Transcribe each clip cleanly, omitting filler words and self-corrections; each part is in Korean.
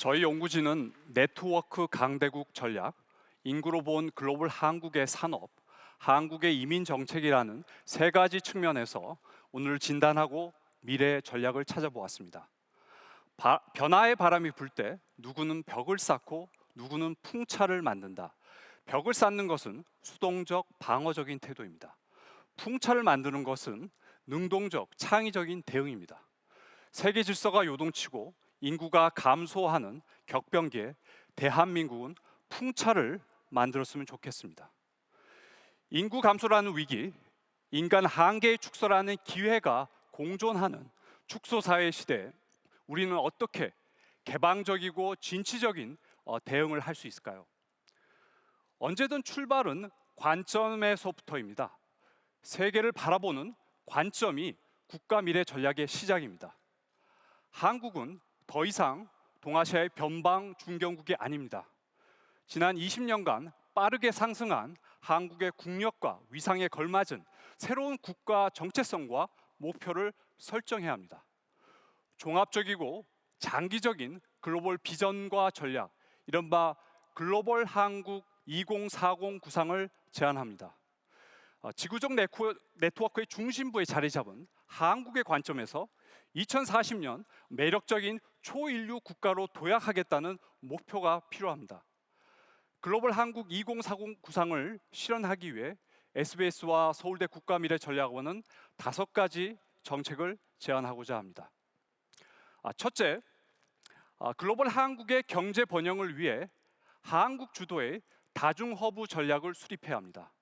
저희 연구진은 네트워크 강대국 전략, 인구로 본 글로벌 한국의 산업, 한국의 이민 정책이라는 세 가지 측면에서 오늘 진단하고 미래 전략을 찾아보았습니다. 변화의 바람이 불 때 누구는 벽을 쌓고 누구는 풍차를 만든다. 벽을 쌓는 것은 수동적 방어적인 태도입니다. 풍차를 만드는 것은 능동적 창의적인 대응입니다. 세계 질서가 요동치고 인구가 감소하는 격변기에 대한민국은 풍차를 만들었으면 좋겠습니다. 인구 감소라는 위기, 인간 한계의 축소라는 기회가 공존하는 축소 사회 시대에 우리는 어떻게 개방적이고 진취적인 대응을 할 수 있을까요? 언제든 출발은 관점에서부터입니다. 세계를 바라보는 관점이 국가 미래 전략의 시작입니다. 한국은 더 이상 동아시아의 변방 중견국이 아닙니다. 지난 20년간 빠르게 상승한 한국의 국력과 위상에 걸맞은 새로운 국가 정체성과 목표를 설정해야 합니다. 종합적이고 장기적인 글로벌 비전과 전략, 이른바 글로벌 한국 2040 구상을 제안합니다. 지구적 네트워크의 중심부에 자리 잡은 한국의 관점에서 2040년 매력적인 초인류 국가로 도약하겠다는 목표가 필요합니다. 글로벌 한국 2040 구상을 실현하기 위해 SBS와 서울대 국가미래전략원은 5가지 정책을 제안하고자 합니다. 첫째, 글로벌 한국의 경제 번영을 위해 한국 주도의 다중허브 전략을 수립해야 합니다.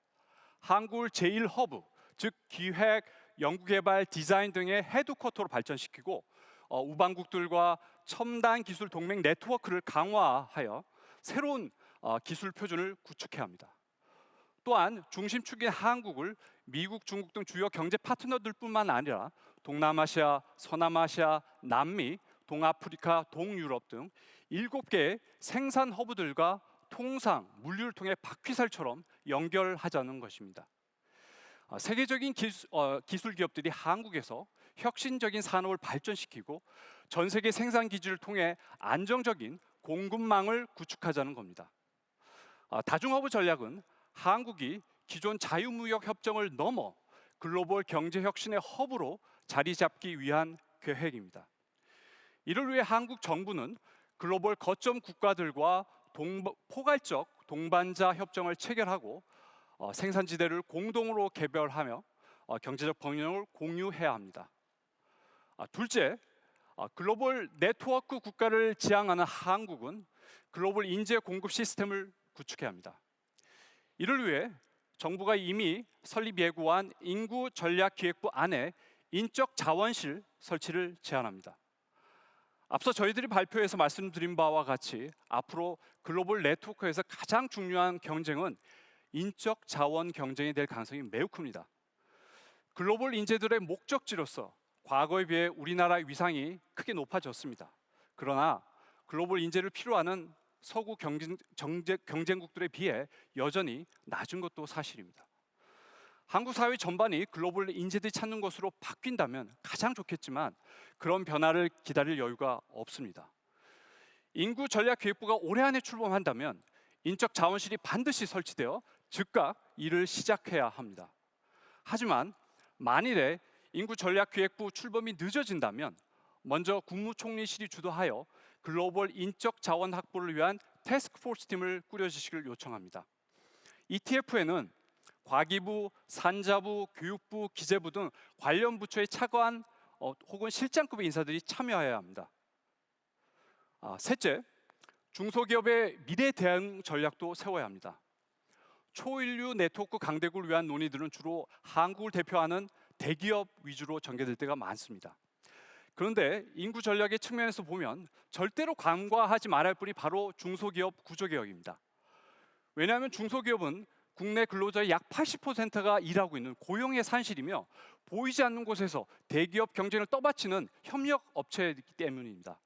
한국을 제1허브, 즉 기획, 연구개발, 디자인 등의 헤드쿼터로 발전시키고 우방국들과 첨단 기술 동맹 네트워크를 강화하여 새로운 기술 표준을 구축해야 합니다. 또한 중심축인 한국을 미국, 중국 등 주요 경제 파트너들뿐만 아니라 동남아시아, 서남아시아, 남미, 동아프리카, 동유럽 등 7개의 생산 허브들과 통상, 물류를 통해 바퀴살처럼 연결하자는 것입니다. 세계적인 기술 기업들이 한국에서 혁신적인 산업을 발전시키고 전 세계 생산 기지를 통해 안정적인 공급망을 구축하자는 겁니다. 다중허브 전략은 한국이 기존 자유무역 협정을 넘어 글로벌 경제 혁신의 허브로 자리 잡기 위한 계획입니다. 이를 위해 한국 정부는 글로벌 거점 국가들과 포괄적 동반자 협정을 체결하고 생산지대를 공동으로 개별하며 경제적 번영을 공유해야 합니다. 둘째, 글로벌 네트워크 국가를 지향하는 한국은 글로벌 인재 공급 시스템을 구축해야 합니다. 이를 위해 정부가 이미 설립 예고한 인구전략기획부 안에 인적 자원실 설치를 제안합니다. 앞서 저희들이 발표에서 말씀드린 바와 같이 앞으로 글로벌 네트워크에서 가장 중요한 경쟁은 인적 자원 경쟁이 될 가능성이 매우 큽니다. 글로벌 인재들의 목적지로서 과거에 비해 우리나라의 위상이 크게 높아졌습니다. 그러나 글로벌 인재를 필요로 하는 서구 경쟁국들에 비해 여전히 낮은 것도 사실입니다. 한국 사회 전반이 글로벌 인재들이 찾는 것으로 바뀐다면 가장 좋겠지만 그런 변화를 기다릴 여유가 없습니다. 인구전략기획부가 올해 안에 출범한다면 인적 자원실이 반드시 설치되어 즉각 일을 시작해야 합니다. 하지만 만일에 인구전략기획부 출범이 늦어진다면 먼저 국무총리실이 주도하여 글로벌 인적 자원 확보를 위한 태스크포스 팀을 꾸려주시길 요청합니다. 이 TF에는 과기부, 산자부, 교육부, 기재부 등 관련 부처의 차관 혹은 실장급의 인사들이 참여해야 합니다. 셋째, 중소기업의 미래 대응 전략도 세워야 합니다. 초인류 네트워크 강대국을 위한 논의들은 주로 한국을 대표하는 대기업 위주로 전개될 때가 많습니다. 그런데 인구 전략의 측면에서 보면 절대로 간과하지 말아야 할 분이 바로 중소기업 구조개혁입니다. 왜냐하면 중소기업은 국내 근로자의 약 80%가 일하고 있는 고용의 산실이며 보이지 않는 곳에서 대기업 경쟁을 떠받치는 협력 업체이기 때문입니다.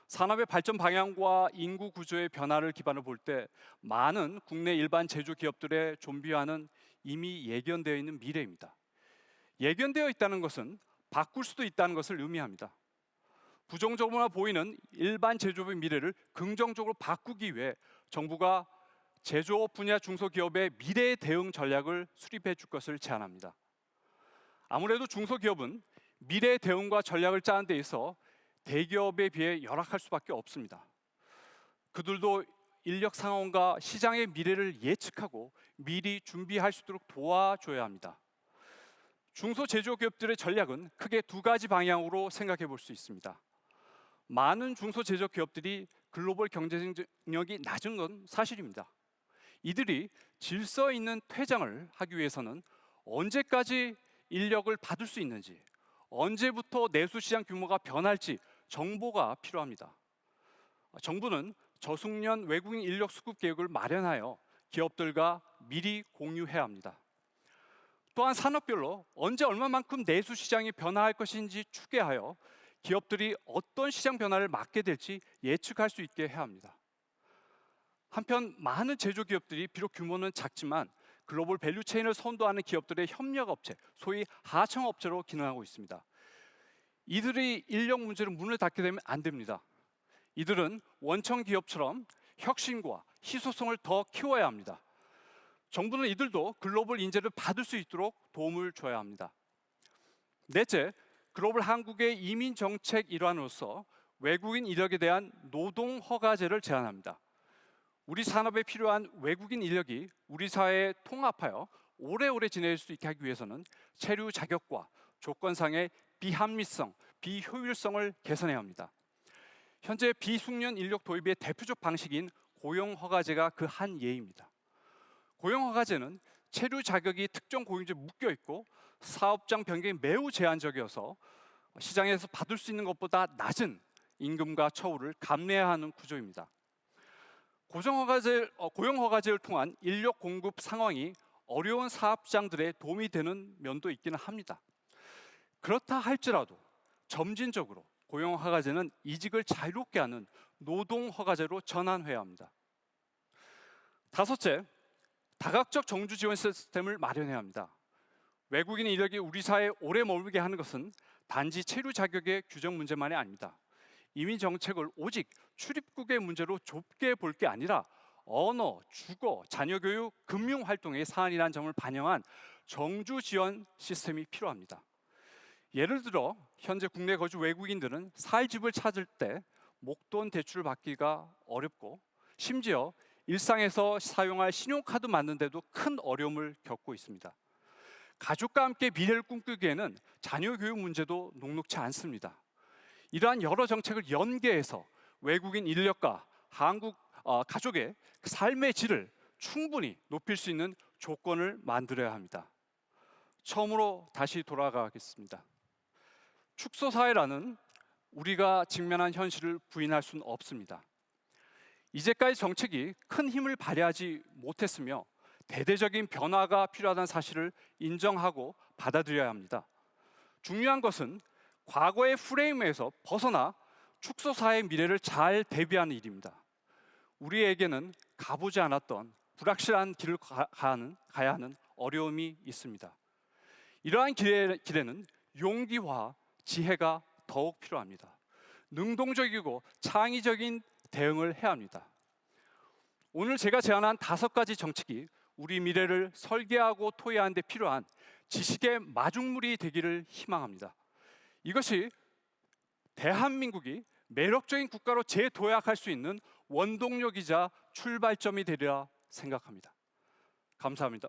산업의 발전 방향과 인구 구조의 변화를 기반으로 볼 때 많은 국내 일반 제조 기업들의 좀비화는 이미 예견되어 있는 미래입니다. 예견되어 있다는 것은 바꿀 수도 있다는 것을 의미합니다. 부정적으로 보이는 일반 제조업의 미래를 긍정적으로 바꾸기 위해 정부가 제조업 분야 중소기업의 미래 대응 전략을 수립해 줄 것을 제안합니다. 아무래도 중소기업은 미래 대응과 전략을 짜는 데 있어 대기업에 비해 열악할 수밖에 없습니다. 그들도 인력 상황과 시장의 미래를 예측하고 미리 준비할 수 있도록 도와줘야 합니다. 중소제조기업들의 전략은 크게 두 가지 방향으로 생각해 볼 수 있습니다. 많은 중소제조기업들이 글로벌 경쟁력이 낮은 건 사실입니다. 이들이 질서 있는 퇴장을 하기 위해서는 언제까지 인력을 받을 수 있는지, 언제부터 내수시장 규모가 변할지 정보가 필요합니다. 정부는 저숙련 외국인 인력 수급 계획을 마련하여 기업들과 미리 공유해야 합니다. 또한 산업별로 언제 얼마만큼 내수 시장이 변화할 것인지 추계하여 기업들이 어떤 시장 변화를 맞게 될지 예측할 수 있게 해야 합니다. 한편 많은 제조기업들이 비록 규모는 작지만 글로벌 밸류체인을 선도하는 기업들의 협력업체, 소위 하청업체로 기능하고 있습니다. 이들이 인력 문제로 문을 닫게 되면 안 됩니다. 이들은 원청 기업처럼 혁신과 희소성을 더 키워야 합니다. 정부는 이들도 글로벌 인재를 받을 수 있도록 도움을 줘야 합니다. 넷째, 글로벌 한국의 이민 정책 일환으로서 외국인 인력에 대한 노동 허가제를 제안합니다. 우리 산업에 필요한 외국인 인력이 우리 사회에 통합하여 오래오래 지낼 수 있게 하기 위해서는 체류 자격과 조건상의 비합리성, 비효율성을 개선해야 합니다. 현재 비숙련 인력 도입의 대표적 방식인 고용허가제가 그 한 예입니다. 고용허가제는 체류 자격이 특정 고용주에 묶여 있고 사업장 변경이 매우 제한적이어서 시장에서 받을 수 있는 것보다 낮은 임금과 처우를 감내해야 하는 구조입니다. 고용허가제를 통한 인력 공급 상황이 어려운 사업장들에 도움이 되는 면도 있기는 합니다. 그렇다 할지라도 점진적으로 고용허가제는 이직을 자유롭게 하는 노동허가제로 전환해야 합니다. 다섯째, 다각적 정주 지원 시스템을 마련해야 합니다. 외국인 인력이 우리 사회에 오래 머물게 하는 것은 단지 체류 자격의 규정 문제만이 아닙니다. 이민 정책을 오직 출입국의 문제로 좁게 볼 게 아니라 언어, 주거, 자녀 교육, 금융 활동의 사안이라는 점을 반영한 정주 지원 시스템이 필요합니다. 예를 들어 현재 국내 거주 외국인들은 살 집을 찾을 때 목돈 대출을 받기가 어렵고 심지어 일상에서 사용할 신용카드 만드는데도 큰 어려움을 겪고 있습니다. 가족과 함께 미래를 꿈꾸기에는 자녀 교육 문제도 녹록치 않습니다. 이러한 여러 정책을 연계해서 외국인 인력과 한국 가족의 삶의 질을 충분히 높일 수 있는 조건을 만들어야 합니다. 처음으로 다시 돌아가겠습니다. 축소사회라는 우리가 직면한 현실을 부인할 수는 없습니다. 이제까지 정책이 큰 힘을 발휘하지 못했으며 대대적인 변화가 필요하다는 사실을 인정하고 받아들여야 합니다. 중요한 것은 과거의 프레임에서 벗어나 축소사회의 미래를 잘 대비하는 일입니다. 우리에게는 가보지 않았던 불확실한 길을 가야 하는 어려움이 있습니다. 이러한 길에는 용기와 지혜가 더욱 필요합니다. 능동적이고 창의적인 대응을 해야 합니다. 오늘 제가 제안한 5가지 정책이 우리 미래를 설계하고 토의하는 데 필요한 지식의 마중물이 되기를 희망합니다. 이것이 대한민국이 매력적인 국가로 재도약할 수 있는 원동력이자 출발점이 되리라 생각합니다. 감사합니다.